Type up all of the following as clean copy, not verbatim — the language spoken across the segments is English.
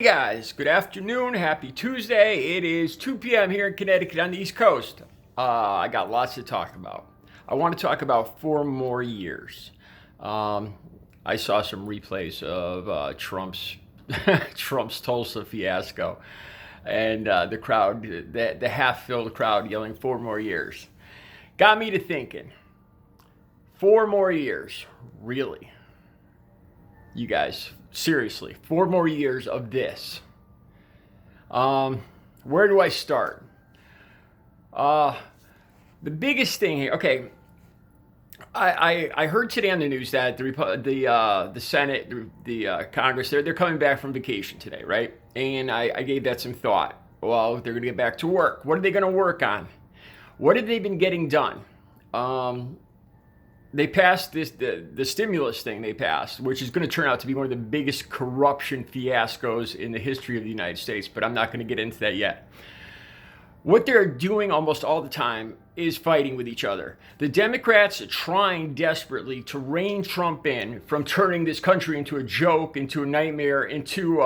Hey guys, good afternoon, happy Tuesday. It is 2 p.m. here in Connecticut on the East Coast. I got lots to talk about. I want to talk about 4 more years. I saw some replays of Trump's Trump's Tulsa fiasco, and the crowd, the half-filled crowd yelling 4 more years, got me to thinking. 4 more years, really? You guys, seriously, 4 more years of this. Where do I start? The biggest thing here. Okay, I heard today on the news that the Senate, the Congress, they're coming back from vacation today, right? And I gave that some thought. Well, they're going to get back to work. What are they going to work on? What have they been getting done? They passed the stimulus thing they passed, which is going to turn out to be one of the biggest corruption fiascos in the history of the United States, but I'm not going to get into that yet. What they're doing almost all the time is fighting with each other. The Democrats are trying desperately to rein Trump in from turning this country into a joke, into a nightmare, into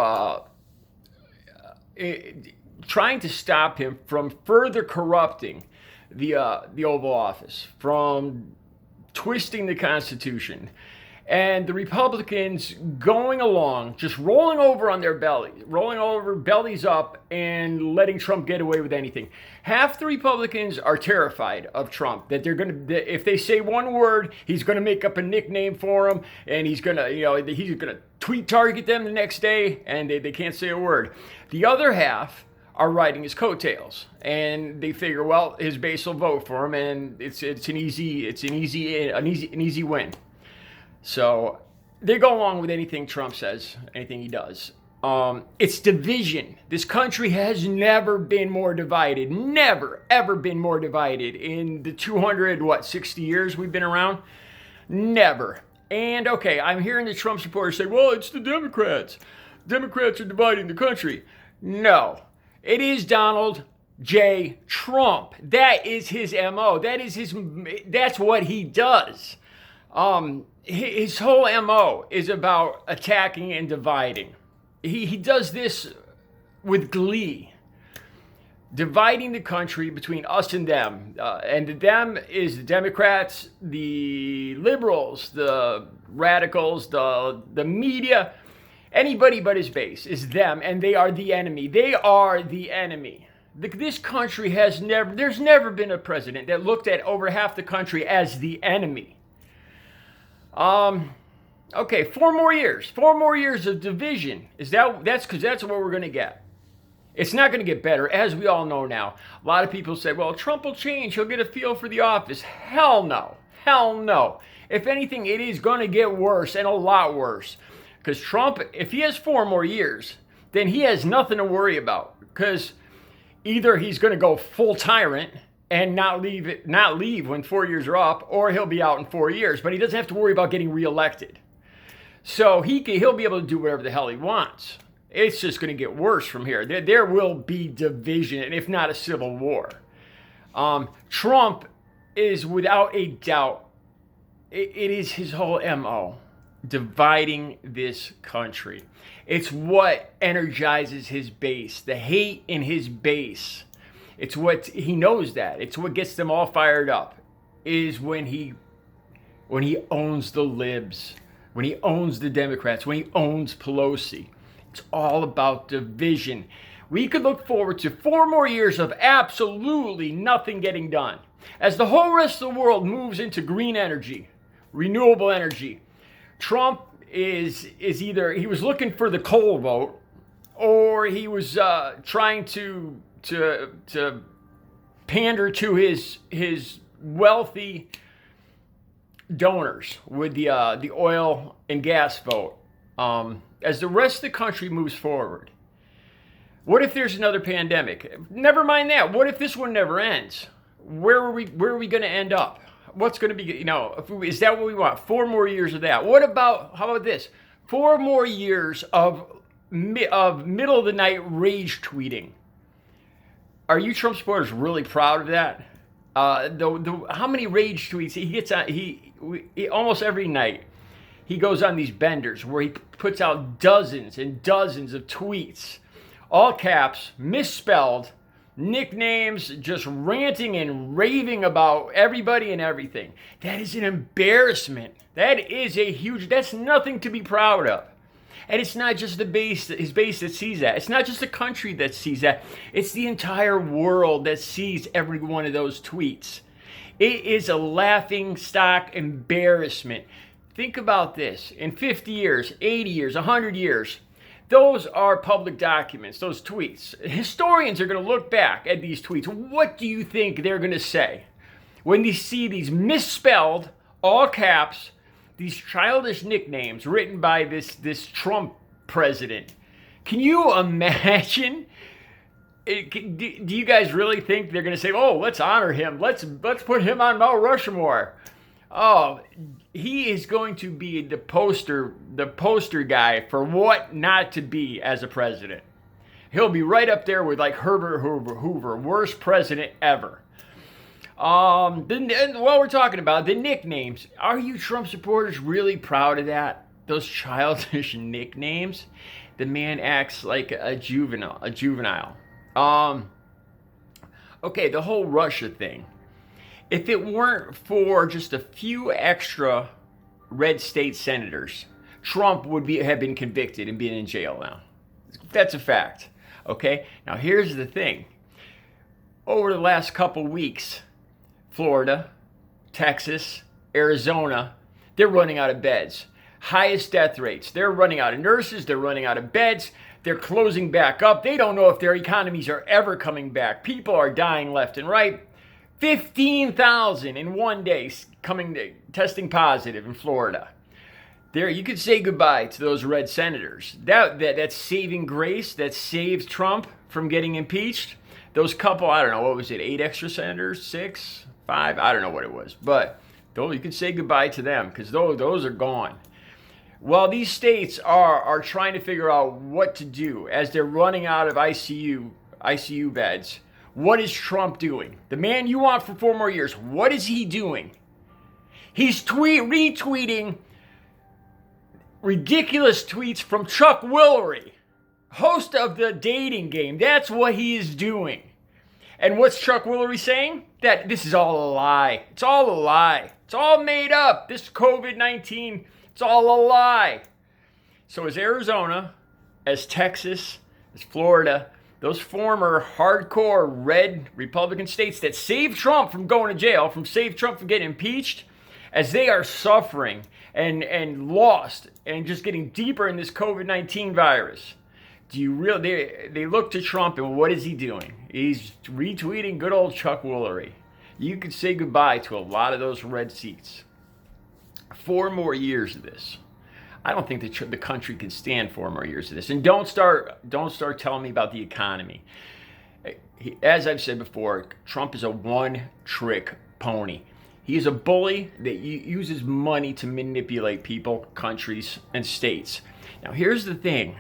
trying to stop him from further corrupting the Oval Office, from twisting the Constitution, and the Republicans going along, just rolling over on their belly, rolling over, bellies up, and letting Trump get away with anything. Half the Republicans are terrified of Trump, that they're going to, if they say one word, he's going to make up a nickname for them, and he's going to tweet target them the next day, and they can't say a word. The other half are riding his coattails, and they figure, well, his base will vote for him, and it's an easy win. So they go along with anything Trump says, anything he does. It's division. This country has never been more divided. Never, ever been more divided in the 60 years we've been around. Never. And okay, I'm hearing the Trump supporters say, well, it's the Democrats. Democrats are dividing the country. No. It is Donald J. Trump. That is his MO. That's what he does. His whole MO is about attacking and dividing. He does this with glee. Dividing the country between us and them. And the them is the Democrats, the liberals, the radicals, the media. Anybody but his base is them, and they are the enemy. They are the enemy. This country there's never been a president that looked at over half the country as the enemy. Okay, 4 more years of division. That's because that's what we're going to get. It's not going to get better, as we all know now. A lot of people say, well, Trump will change. He'll get a feel for the office. Hell no. Hell no. If anything, it is going to get worse, and a lot worse. Because Trump, if he has 4 more years, then he has nothing to worry about. Because either he's going to go full tyrant and not leave when 4 years are up, or he'll be out in 4 years. But he doesn't have to worry about getting reelected. So he'll be able to do whatever the hell he wants. It's just going to get worse from here. There will be division, if not a civil war. Trump is without a doubt, it is his whole MO. Dividing this country. It's what energizes his base. The hate in his base. It's what he knows that. It's what gets them all fired up. Is when he owns the libs, when he owns the Democrats, when he owns Pelosi. It's all about division. We could look forward to 4 more years of absolutely nothing getting done. As the whole rest of the world moves into green energy, renewable energy, Trump is either he was looking for the coal vote, or he was trying to pander to his wealthy donors with the oil and gas vote. As the rest of the country moves forward, what if there's another pandemic? Never mind that. What if this one never ends? Where are we going to end up? What's going to be, is that what we want? 4 more years of that. How about this? 4 more years of middle of the night rage tweeting. Are you Trump supporters really proud of that? How many rage tweets he gets on? He almost every night he goes on these benders where he puts out dozens and dozens of tweets, all caps, misspelled, nicknames, just ranting and raving about everybody and everything. That is an embarrassment. That is that's nothing to be proud of. And it's not just his base that sees that. It's not just the country that sees that. It's the entire world that sees every one of those tweets. It is a laughing stock embarrassment. Think about this. In 50 years, 80 years, 100 years, those are public documents, those tweets. Historians are going to look back at these tweets. What do you think they're going to say when they see these misspelled, all caps, these childish nicknames written by this Trump president? Can you imagine? Do you guys really think they're going to say, "Oh, let's honor him. Let's put him on Mount Rushmore"? Oh, he is going to be the poster guy for what not to be as a president. He'll be right up there with like Herbert Hoover, worst president ever. While we're talking about the nicknames, are you Trump supporters really proud of that? Those childish nicknames? The man acts like a juvenile. Okay, the whole Russia thing. If it weren't for just a few extra red state senators, Trump would have been convicted and been in jail now. That's a fact. Okay? Now here's the thing. Over the last couple weeks, Florida, Texas, Arizona, they're running out of beds. Highest death rates. They're running out of nurses. They're running out of beds. They're closing back up. They don't know if their economies are ever coming back. People are dying left and right. 15,000 in one day testing positive in Florida. There, you could say goodbye to those red senators. That's saving grace. That saved Trump from getting impeached. Those couple, I don't know, what was it, 8 extra senators? 6? 5? I don't know what it was. But you could say goodbye to them because those are gone. Well, these states are trying to figure out what to do as they're running out of ICU beds. What is Trump doing? The man you want for 4 more years, what is he doing? He's retweeting ridiculous tweets from Chuck Woolery, host of the Dating Game. That's what he is doing. And what's Chuck Woolery saying? That this is all a lie. It's all a lie. It's all made up. This COVID-19, it's all a lie. So as Arizona, as Texas, as Florida, those former hardcore red Republican states that saved Trump from going to jail, saved Trump from getting impeached, as they are suffering and lost and just getting deeper in this COVID-19 virus, they look to Trump and what is he doing? He's retweeting good old Chuck Woolery. You could say goodbye to a lot of those red seats. 4 more years of this. I don't think the country can stand 4 more years of this. And don't start telling me about the economy. As I've said before, Trump is a one-trick pony. He is a bully that uses money to manipulate people, countries, and states. Now, here's the thing.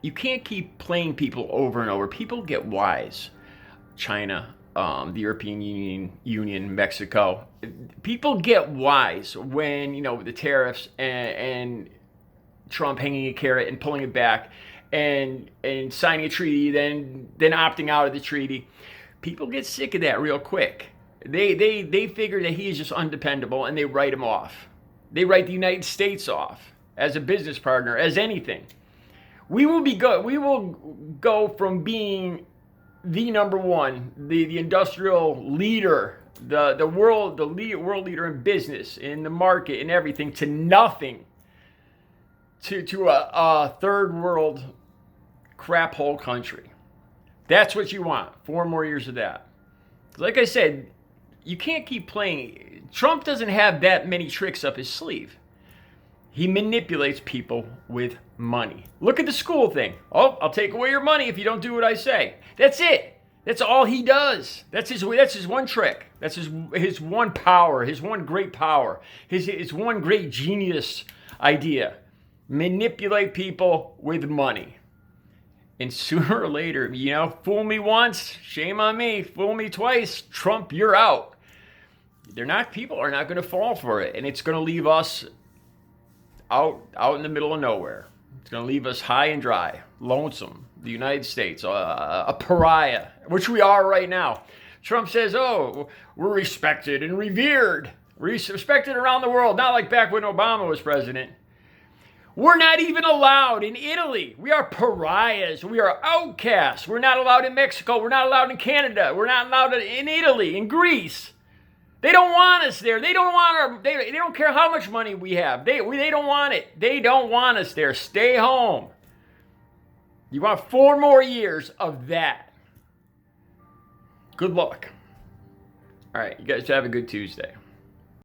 You can't keep playing people over and over. People get wise. China, the European Union, Mexico. People get wise when, the tariffs and Trump hanging a carrot and pulling it back and signing a treaty, then opting out of the treaty. People get sick of that real quick. They figure that he is just undependable and they write him off. They write the United States off as a business partner, as anything. We will go from being the number one, the industrial leader, the world leader in business, in the market, and everything, to nothing. To a third world crap hole country. That's what you want. 4 more years of that. Like I said, you can't keep playing. Trump doesn't have that many tricks up his sleeve. He manipulates people with money. Look at the school thing. Oh, I'll take away your money if you don't do what I say. That's it. That's all he does. That's his one trick. That's his one power, his one great power, his one great genius idea. Manipulate people with money. And sooner or later, fool me once, shame on me. Fool me twice, Trump, you're out. People are not going to fall for it. And it's going to leave us out in the middle of nowhere. It's going to leave us high and dry, lonesome. The United States, a pariah, which we are right now. Trump says, oh, we're respected and revered. Respected around the world, not like back when Obama was president. We're not even allowed in Italy. We are pariahs. We are outcasts. We're not allowed in Mexico. We're not allowed in Canada. We're not allowed in Italy, in Greece. They don't want us there. They don't want they don't care how much money we have. They don't want it. They don't want us there. Stay home. You want 4 more years of that. Good luck. All right, you guys have a good Tuesday.